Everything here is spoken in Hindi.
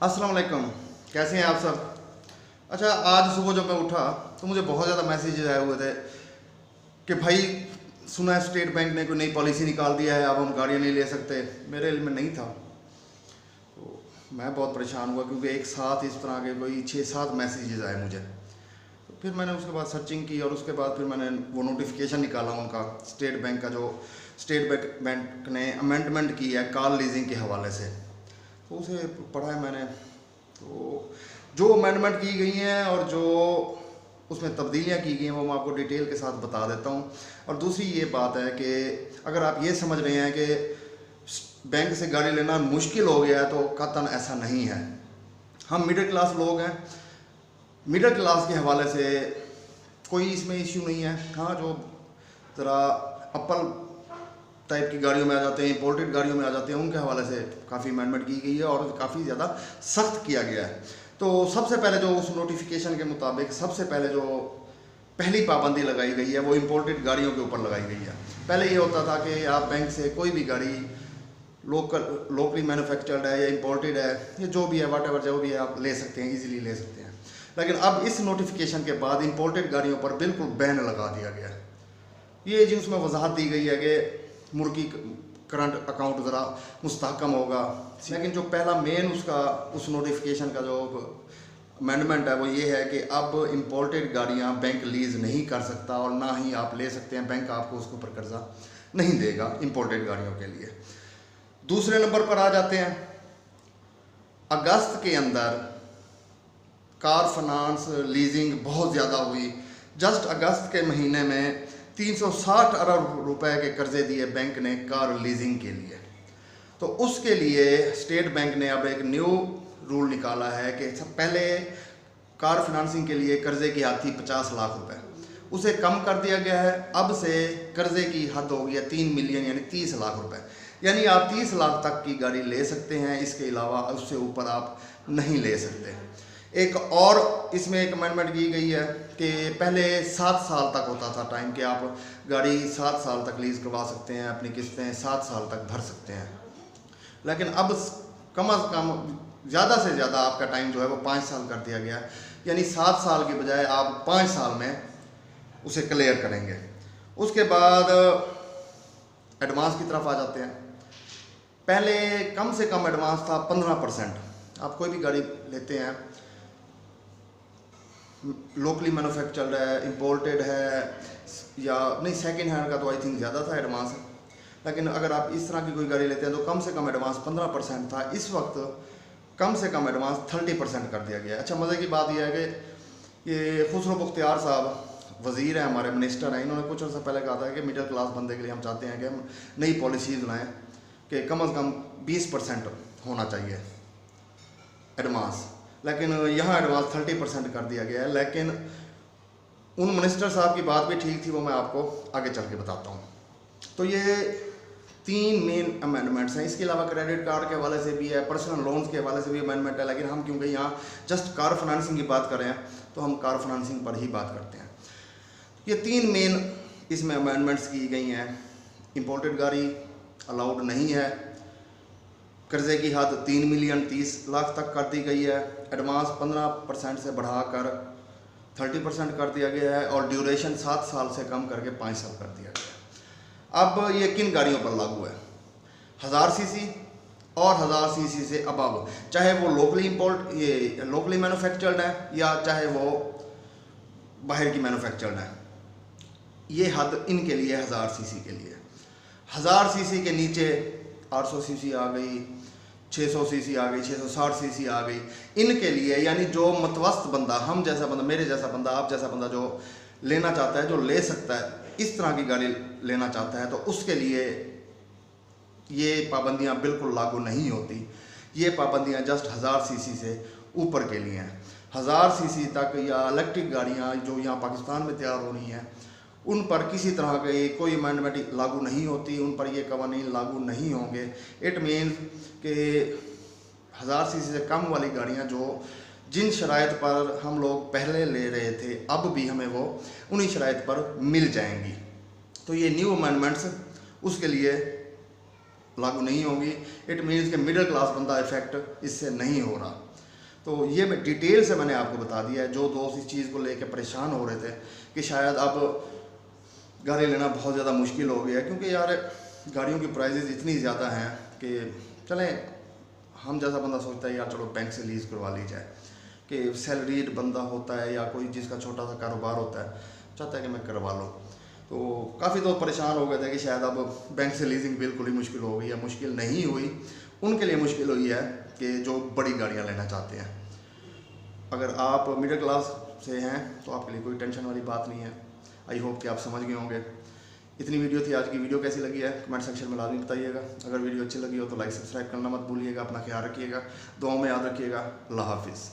अस्सलाम वालेकुम, कैसे हैं आप सब। अच्छा, आज सुबह जब मैं उठा तो मुझे बहुत ज़्यादा मैसेजेस आए हुए थे कि भाई सुना है स्टेट बैंक ने कोई नई पॉलिसी निकाल दिया है, अब हम गाड़ियाँ नहीं ले सकते। मेरे इल्म में नहीं था, तो मैं बहुत परेशान हुआ क्योंकि एक साथ इस तरह के कोई 6-7 मैसेजेस आए मुझे। तो फिर मैंने उसके बाद सर्चिंग की और उसके बाद फिर मैंने वो नोटिफिकेशन निकाला उनका, स्टेट बैंक का, जो स्टेट बैंक ने अमेंडमेंट की है कार लीजिंग के हवाले से। तो उसे पढ़ा है मैंने। तो जो अमेंडमेंट की गई हैं और जो उसमें तब्दीलियाँ की गई हैं वो मैं आपको डिटेल के साथ बता देता हूँ। और दूसरी ये बात है कि अगर आप ये समझ रहे हैं कि बैंक से गाड़ी लेना मुश्किल हो गया है तो कतन ऐसा नहीं है। हम मिडिल क्लास लोग हैं, मिडिल क्लास के हवाले से कोई इसमें इश्यू नहीं है। हाँ, जो ज़रा अप्पल टाइप की गाड़ियों में आ जाते हैं, इंपोर्टेड गाड़ियों में आ जाते हैं, उनके हवाले से काफ़ी अमेंडमेंट की गई है और काफ़ी ज़्यादा सख्त किया गया है। तो सबसे पहले जो उस नोटिफिकेशन के मुताबिक सबसे पहले जो पहली पाबंदी लगाई गई है वो इंपोर्टेड गाड़ियों के ऊपर लगाई गई है। पहले ये होता था कि आप बैंक से कोई भी गाड़ी लोकली मैन्युफैक्चर्ड है या इंपोर्टेड है या जो भी है, वाट जो भी है, आप ले सकते हैं, ईजिली ले सकते हैं। लेकिन अब इस नोटिफिकेशन के बाद इंपोर्टेड गाड़ियों पर बिल्कुल बैन लगा दिया गया है। ये जी उसमें वजाहत दी गई है कि मुल्की करंट अकाउंट ज़रा मुस्तहकम होगा। लेकिन जो पहला मेन उसका उस नोटिफिकेशन का जो अमेंडमेंट है वो ये है कि अब इंपोर्टेड गाड़ियाँ बैंक लीज़ नहीं कर सकता और ना ही आप ले सकते हैं, बैंक आपको उसके ऊपर कर्जा नहीं देगा इंपोर्टेड गाड़ियों के लिए। दूसरे नंबर पर आ जाते हैं, अगस्त के अंदर कार फाइनेंस लीजिंग बहुत ज़्यादा हुई। जस्ट अगस्त के महीने में 360 अरब रुपए के कर्जे दिए बैंक ने कार लीजिंग के लिए। तो उसके लिए स्टेट बैंक ने अब एक न्यू रूल निकाला है कि पहले कार फाइनेंसिंग के लिए कर्जे की हद थी 50 लाख रुपए, उसे कम कर दिया गया है। अब से कर्जे की हद हो गई है 3 मिलियन यानी 30 लाख रुपए, यानी आप 30 लाख तक की गाड़ी ले सकते हैं, इसके अलावा उससे ऊपर आप नहीं ले सकते। एक और इसमें एक अमेंडमेंट की गई है कि पहले 7 साल तक होता था टाइम कि आप गाड़ी 7 साल तक लीज़ करवा सकते हैं, अपनी किस्तें 7 साल तक भर सकते हैं। लेकिन अब कम अज़ कम ज़्यादा से ज़्यादा आपका टाइम जो है वो 5 साल कर दिया गया है, यानी 7 साल के बजाय आप 5 साल में उसे क्लियर करेंगे। उसके बाद एडवांस की तरफ आ जाते हैं। पहले कम से कम एडवांस था 15%। आप कोई भी गाड़ी लेते हैं, लोकली मैन्युफैक्चर्ड है, इंपोर्टेड है या नहीं, सेकंड हैंड का तो आई थिंक ज़्यादा था एडवांस। लेकिन अगर आप इस तरह की कोई गाड़ी लेते हैं तो कम से कम एडवांस 15% था। इस वक्त कम से कम एडवांस 30% कर दिया गया है। अच्छा, मज़े की बात यह है कि ये खुसरो मुख्तियार साहब वज़ीर हैं, हमारे मिनिस्टर हैं, इन्होंने कुछ अर्सा पहले कहा था कि मिडिल क्लास बंदे के लिए हम चाहते हैं कि हम नई पॉलिसीज़ लाएँ कि कम अज़ कम 20% होना चाहिए एडवांस। लेकिन यहाँ एडवांस 30% कर दिया गया है। लेकिन उन मिनिस्टर साहब की बात भी ठीक थी, वो मैं आपको आगे चल के बताता हूँ। तो ये 3 मेन अमेंडमेंट्स हैं। इसके अलावा क्रेडिट कार्ड के हवाले से भी है, पर्सनल लोन्स के हवाले से भी अमेंडमेंट है। लेकिन हम क्योंकि यहाँ जस्ट कार फाइनेंसिंग की बात कर रहे हैं तो हम कार फाइनेंसिंग पर ही बात करते हैं। ये 3 मेन इसमें अमेंडमेंट्स की गई हैं। इंपोर्टेड गाड़ी अलाउड नहीं है, कर्जे की हद 3 मिलियन 30 लाख तक कर दी गई है, एडवांस 15% से बढ़ाकर 30% कर दिया गया है और ड्यूरेशन 7 साल से कम करके 5 साल कर दिया गया है। अब ये किन गाड़ियों पर लागू है? 1000 सीसी और 1000 सीसी से अबव, चाहे वो लोकली मैन्युफैक्चर्ड है या चाहे वो बाहर की मैन्युफैक्चर्ड है। ये हद इनके लिए 1000 सीसी के लिए। 1000 सीसी के नीचे 800 सीसी आ गई, 600 सीसी आ गई, 660 सीसी आ गई। इनके लिए यानी जो मतवस्त बंदा, हम जैसा बंदा, मेरे जैसा बंदा, आप जैसा बंदा जो लेना चाहता है, जो ले सकता है, इस तरह की गाड़ी लेना चाहता है, तो उसके लिए ये पाबंदियां बिल्कुल लागू नहीं होती। ये पाबंदियां जस्ट 1000 सीसी से ऊपर के लिए हैं। 1000 सीसी तक या इलेक्ट्रिक गाड़ियाँ जो यहाँ पाकिस्तान में तैयार हो रही हैं, उन पर किसी तरह के कोई अमेंडमेंट लागू नहीं होती, उन पर ये कवानीन लागू नहीं होंगे। इट मीन्स कि 1000 सीसी से कम वाली गाड़ियाँ जो जिन शराइत पर हम लोग पहले ले रहे थे, अब भी हमें वो उन्हीं शराइत पर मिल जाएंगी। तो ये न्यू अमेंडमेंट्स उसके लिए लागू नहीं होंगी। इट मीन्स कि मिडिल क्लास बंदा इफेक्ट इससे नहीं हो रहा। तो ये मैं डिटेल से मैंने आपको बता दिया है। जो दोस्त इस चीज़ को लेकर परेशान हो रहे थे कि शायद अब गाड़ी लेना बहुत ज़्यादा मुश्किल हो गया, क्योंकि यार गाड़ियों की प्राइजेज़ इतनी ज़्यादा हैं कि चलें, हम जैसा बंदा सोचता है यार चलो बैंक से लीज़ करवा ली जाए, कि सैलरीड बंदा होता है या कोई जिसका छोटा सा कारोबार होता है चाहता है कि मैं करवा लूँ। तो काफ़ी दोस्त परेशान हो गए थे कि शायद अब बैंक से लीजिंग बिल्कुल ही मुश्किल हो गई, या मुश्किल नहीं हुई, उनके लिए मुश्किल हुई है कि जो बड़ी गाड़ियाँ लेना चाहते हैं। अगर आप मिडिल क्लास से हैं तो आपके लिए कोई टेंशन वाली बात नहीं है। आई होप कि आप समझ गए होंगे। इतनी वीडियो थी आज की। वीडियो कैसी लगी है कमेंट सेक्शन में लाजमी बताइएगा। अगर वीडियो अच्छी लगी हो तो लाइक सब्सक्राइब करना मत भूलिएगा। अपना ख्याल रखिएगा, दुआओं में याद रखिएगा। अल्लाह हाफिज़।